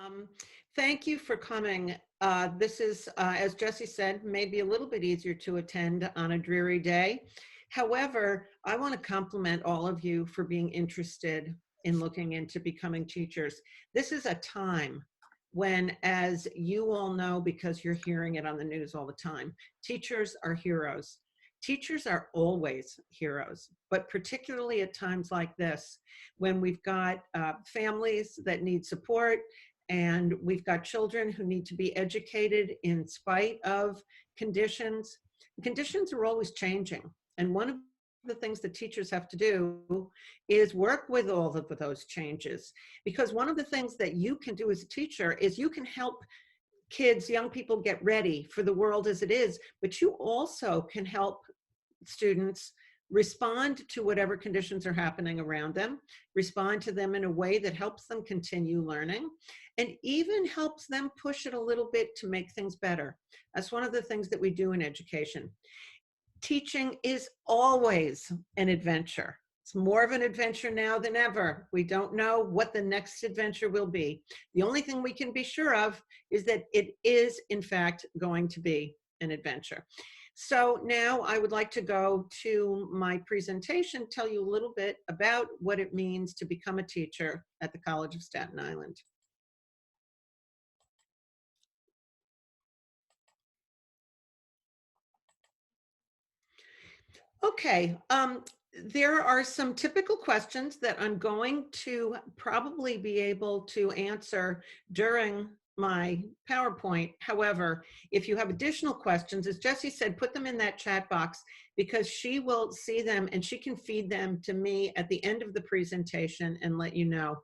Um, Thank you for coming. This is, as Jesse said, maybe a little bit easier to attend on a dreary day. However, I want to compliment all of you for being interested in looking into becoming teachers. This is a time when, as you all know, because you're hearing it on the news all the time, teachers are heroes. Teachers are always heroes, but particularly at times like this, when we've got families that need support, and we've got children who need to be educated in spite of conditions. Conditions are always changing. And one of the things that teachers have to do is work with all of those changes. Because one of the things that you can do as a teacher is you can help kids, young people get ready for the world as it is, but you also can help students respond to whatever conditions are happening around them, respond to them in a way that helps them continue learning, and even helps them push it a little bit to make things better. That's one of the things that we do in education. Teaching is always an adventure. It's more of an adventure now than ever. We don't know what the next adventure will be. The only thing we can be sure of is that it is, in fact, going to be an adventure. So now I would like to go to my presentation, tell you a little bit about what it means to become a teacher at the College of Staten Island. Okay, there are some typical questions that I'm going to probably be able to answer during my PowerPoint. However, if you have additional questions, as Jessie said, put them in that chat box because she will see them and she can feed them to me at the end of the presentation and let you know.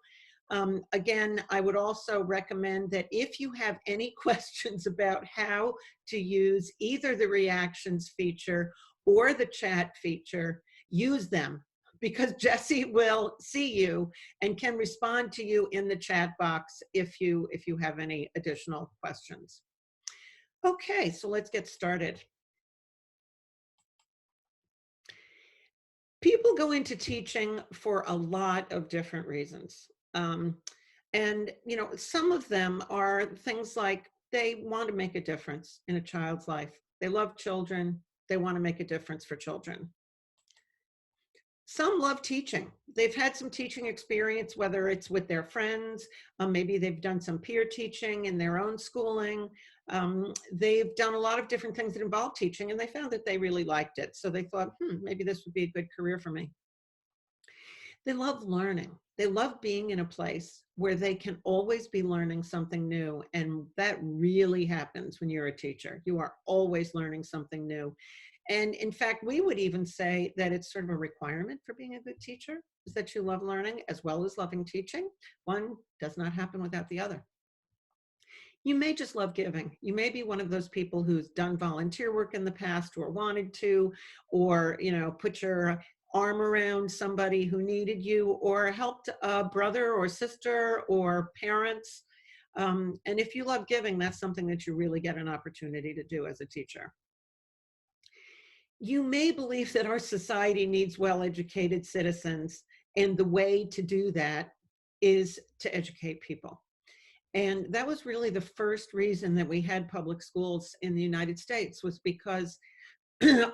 Again, I would also recommend that if you have any questions about how to use either the reactions feature or the chat feature, use them because Jessie will see you and can respond to you in the chat box if you have any additional questions. Okay, so let's get started. People go into teaching for a lot of different reasons. And some of them are things like they want to make a difference in a child's life. They love children. They want to make a difference for children. Some love teaching. They've had some teaching experience, whether it's with their friends, maybe they've done some peer teaching in their own schooling. They've done a lot of different things that involve teaching, and they found that they really liked it. So they thought, maybe this would be a good career for me. They love learning. They love being in a place where they can always be learning something new. And that really happens when you're a teacher. You are always learning something new. And in fact, we would even say that it's sort of a requirement for being a good teacher, is that you love learning as well as loving teaching. One does not happen without the other. You may just love giving. You may be one of those people who's done volunteer work in the past or wanted to, or put your arm around somebody who needed you, or helped a brother or sister or parents. And if you love giving, that's something that you really get an opportunity to do as a teacher. You may believe that our society needs well-educated citizens, and the way to do that is to educate people. And that was really the first reason that we had public schools in the United States, was because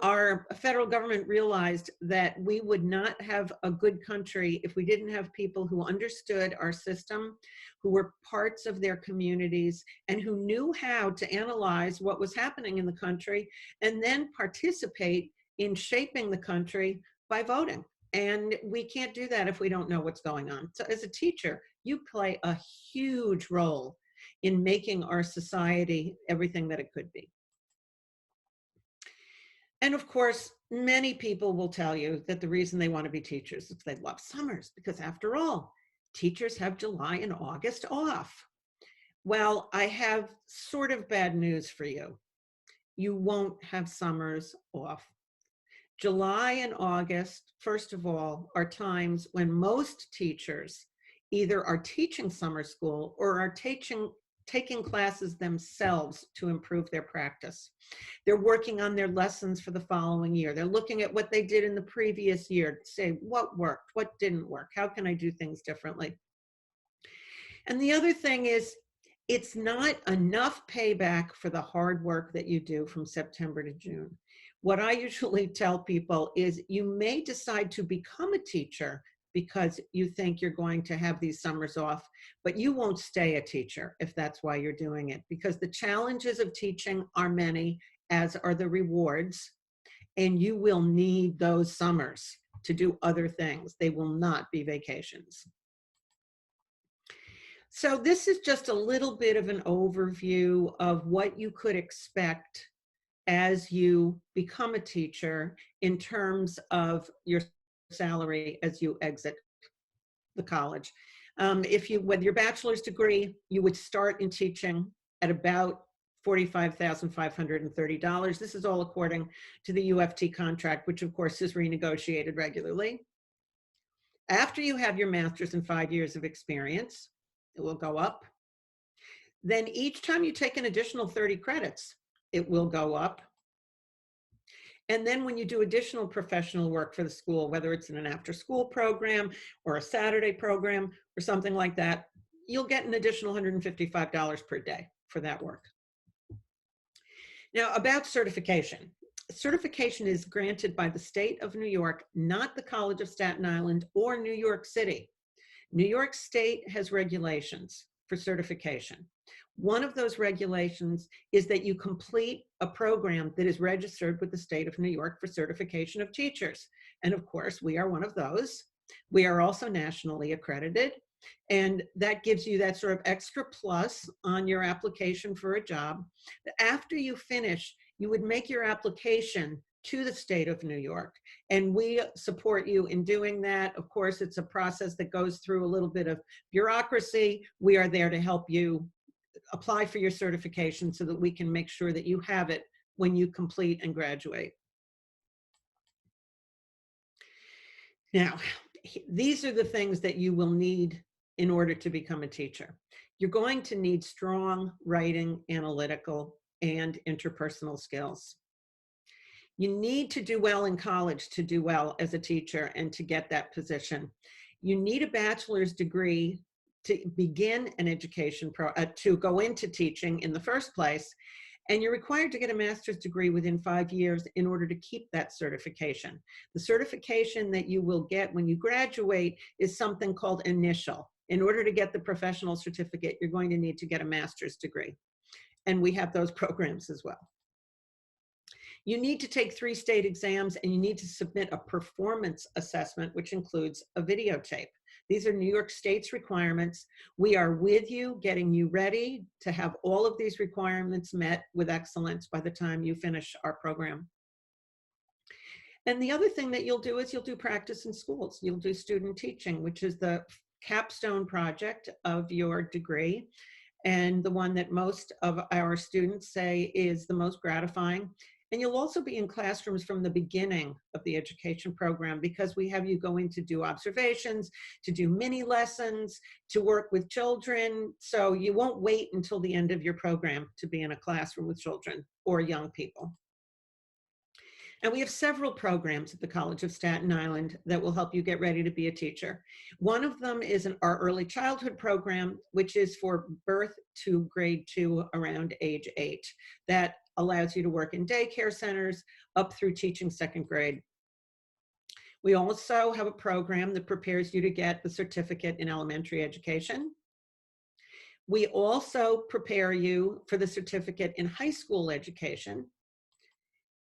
our federal government realized that we would not have a good country if we didn't have people who understood our system, who were parts of their communities, and who knew how to analyze what was happening in the country and then participate in shaping the country by voting. And we can't do that if we don't know what's going on. So as a teacher, you play a huge role in making our society everything that it could be. And of course, many people will tell you that the reason they want to be teachers is they love summers, because after all, teachers have July and August off. Well, I have sort of bad news for you. You won't have summers off. July and August, first of all, are times when most teachers either are teaching summer school or are taking classes themselves to improve their practice. They're working on their lessons for the following year. They're looking at what they did in the previous year to say what worked, what didn't work, how can I do things differently? And the other thing is, it's not enough payback for the hard work that you do from September to June. What I usually tell people is you may decide to become a teacher because you think you're going to have these summers off, but you won't stay a teacher if that's why you're doing it, because the challenges of teaching are many, as are the rewards, and you will need those summers to do other things. They will not be vacations. So this is just a little bit of an overview of what you could expect as you become a teacher in terms of your salary as you exit the college. With your bachelor's degree, you would start in teaching at about $45,530. This is all according to the UFT contract, which of course is renegotiated regularly. After you have your master's and 5 years of experience, it will go up. Then each time you take an additional 30 credits, it will go up. And then when you do additional professional work for the school, whether it's in an after-school program or a Saturday program or something like that, you'll get an additional $155 per day for that work. Now, about certification. Certification is granted by the state of New York, not the College of Staten Island or New York City. New York State has regulations for certification. One of those regulations is that you complete a program that is registered with the state of New York for certification of teachers. And of course, we are one of those. We are also nationally accredited. And that gives you that sort of extra plus on your application for a job. After you finish, you would make your application to the state of New York. And we support you in doing that. Of course, it's a process that goes through a little bit of bureaucracy. We are there to help you apply for your certification so that we can make sure that you have it when you complete and graduate. Now, these are the things that you will need in order to become a teacher. You're going to need strong writing, analytical, and interpersonal skills. You need to do well in college to do well as a teacher and to get that position. You need a bachelor's degree to begin an education, to go into teaching in the first place. And you're required to get a master's degree within 5 years in order to keep that certification. The certification that you will get when you graduate is something called initial. In order to get the professional certificate, you're going to need to get a master's degree. And we have those programs as well. You need to take 3 state exams, and you need to submit a performance assessment, which includes a videotape. These are New York State's requirements. We are with you, getting you ready to have all of these requirements met with excellence by the time you finish our program. And the other thing that you'll do is you'll do practice in schools. You'll do student teaching, which is the capstone project of your degree, and the one that most of our students say is the most gratifying. And you'll also be in classrooms from the beginning of the education program, because we have you going to do observations, to do mini lessons, to work with children. So you won't wait until the end of your program to be in a classroom with children or young people. And we have several programs at the College of Staten Island that will help you get ready to be a teacher. One of them is our early childhood program, which is for birth to grade 2 around age 8. That allows you to work in daycare centers up through teaching 2nd grade. We also have a program that prepares you to get the certificate in elementary education. We also prepare you for the certificate in high school education.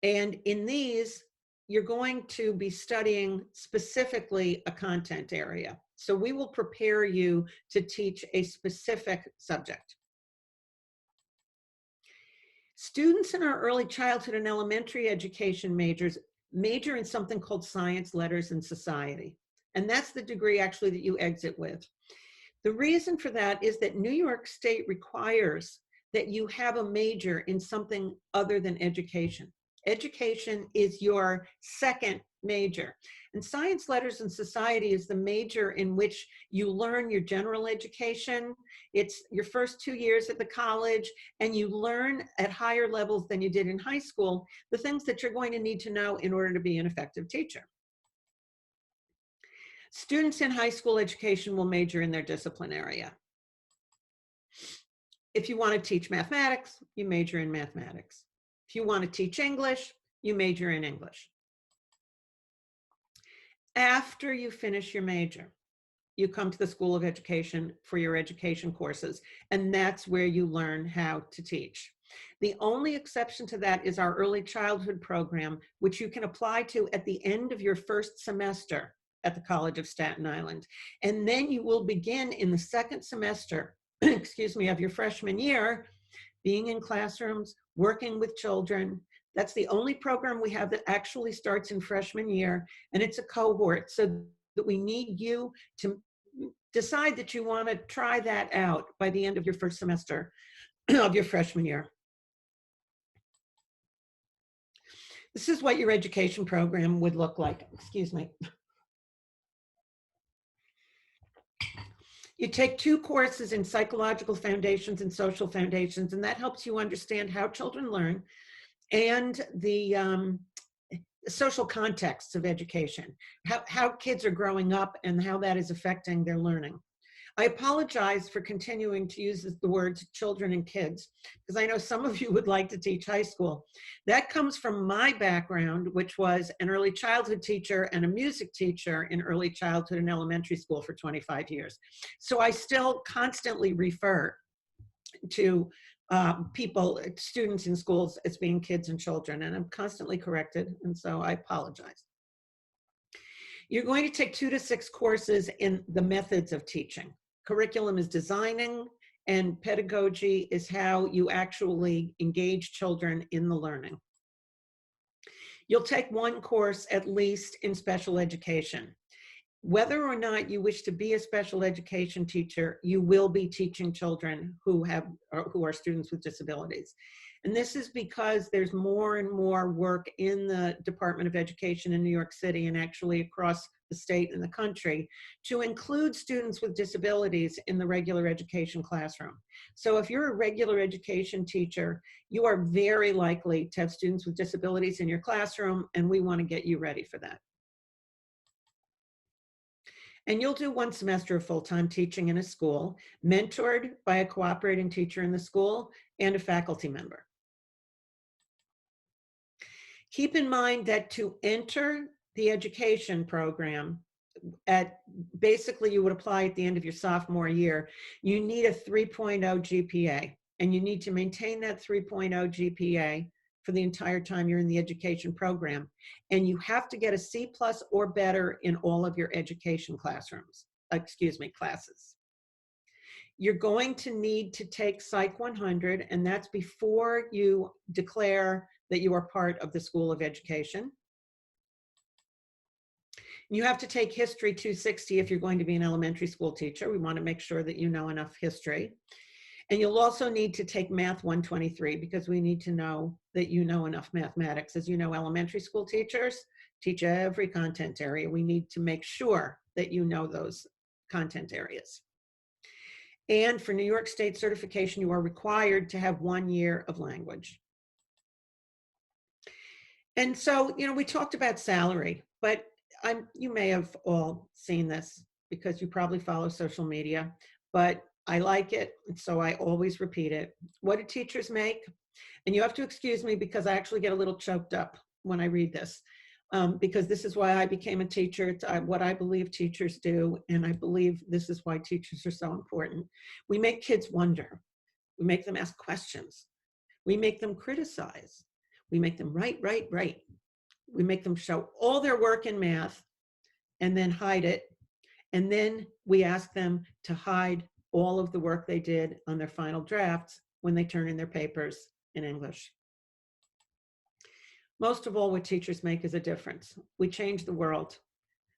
And in these, you're going to be studying specifically a content area. So we will prepare you to teach a specific subject. Students in our early childhood and elementary education majors major in something called science, letters, and society. And that's the degree actually that you exit with. The reason for that is that New York State requires that you have a major in something other than education. Education is your second major. And science, letters, and society is the major in which you learn your general education. It's your first 2 years at the college, and you learn at higher levels than you did in high school the things that you're going to need to know in order to be an effective teacher. Students in high school education will major in their discipline area. If you want to teach mathematics, you major in mathematics. If you want to teach English, you major in English. After you finish your major, you come to the School of Education for your education courses, and that's where you learn how to teach. The only exception to that is our early childhood program, which you can apply to at the end of your first semester at the College of Staten Island. And then you will begin in the second semester, excuse me, of your freshman year, being in classrooms, working with children. That's the only program we have that actually starts in freshman year, and it's a cohort, so that we need you to decide that you want to try that out by the end of your first semester of your freshman year. This is what your education program would look like. Excuse me. You take 2 courses in psychological foundations and social foundations, and that helps you understand how children learn and the social contexts of education, how kids are growing up and how that is affecting their learning. I apologize for continuing to use the words children and kids, because I know some of you would like to teach high school. That comes from my background, which was an early childhood teacher and a music teacher in early childhood and elementary school for 25 years. So I still constantly refer to people, students in schools as being kids and children, and I'm constantly corrected, and so I apologize. You're going to take 2 to 6 courses in the methods of teaching. Curriculum is designing, and pedagogy is how you actually engage children in the learning. You'll take 1 course at least in special education. Whether or not you wish to be a special education teacher, you will be teaching children who are students with disabilities. And this is because there's more and more work in the Department of Education in New York City and actually across the state and the country to include students with disabilities in the regular education classroom. So if you're a regular education teacher, you are very likely to have students with disabilities in your classroom, and we want to get you ready for that. And you'll do 1 semester of full-time teaching in a school, mentored by a cooperating teacher in the school and a faculty member. Keep in mind that to enter the education program, basically you would apply at the end of your sophomore year, you need a 3.0 GPA, and you need to maintain that 3.0 GPA for the entire time you're in the education program. And you have to get a C+ or better in all of your education classes. You're going to need to take Psych 100, and that's before you declare that you are part of the School of Education. You have to take History 260 if you're going to be an elementary school teacher. We want to make sure that you know enough history. And you'll also need to take Math 123 because we need to know that you know enough mathematics. As you know, elementary school teachers teach every content area. We need to make sure that you know those content areas. And for New York State certification, you are required to have 1 year of language. And so, you know, we talked about salary, but you may have all seen this because you probably follow social media, but I like it, so I always repeat it. What do teachers make? And you have to excuse me because I actually get a little choked up when I read this, because this is why I became a teacher. It's what I believe teachers do, and I believe this is why teachers are so important. We make kids wonder. We make them ask questions. We make them criticize. We make them write. We make them show all their work in math and then hide it. And then we ask them to hide all of the work they did on their final drafts when they turn in their papers in English. Most of all, what teachers make is a difference. We change the world.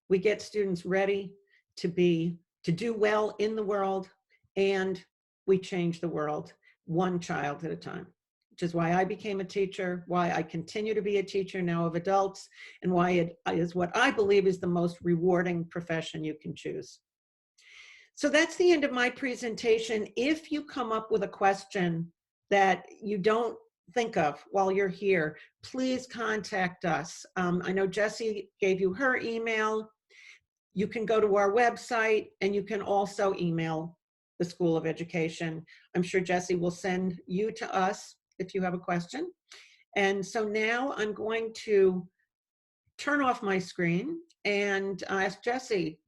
We get students ready to do well in the world, and we change the world 1 child at a time, which is why I became a teacher, why I continue to be a teacher now of adults, and why it is what I believe is the most rewarding profession you can choose. So that's the end of my presentation. If you come up with a question that you don't think of while you're here, please contact us. I know Jessie gave you her email. You can go to our website, and you can also email the School of Education. I'm sure Jesse will send you to us if you have a question. And so now I'm going to turn off my screen and ask Jesse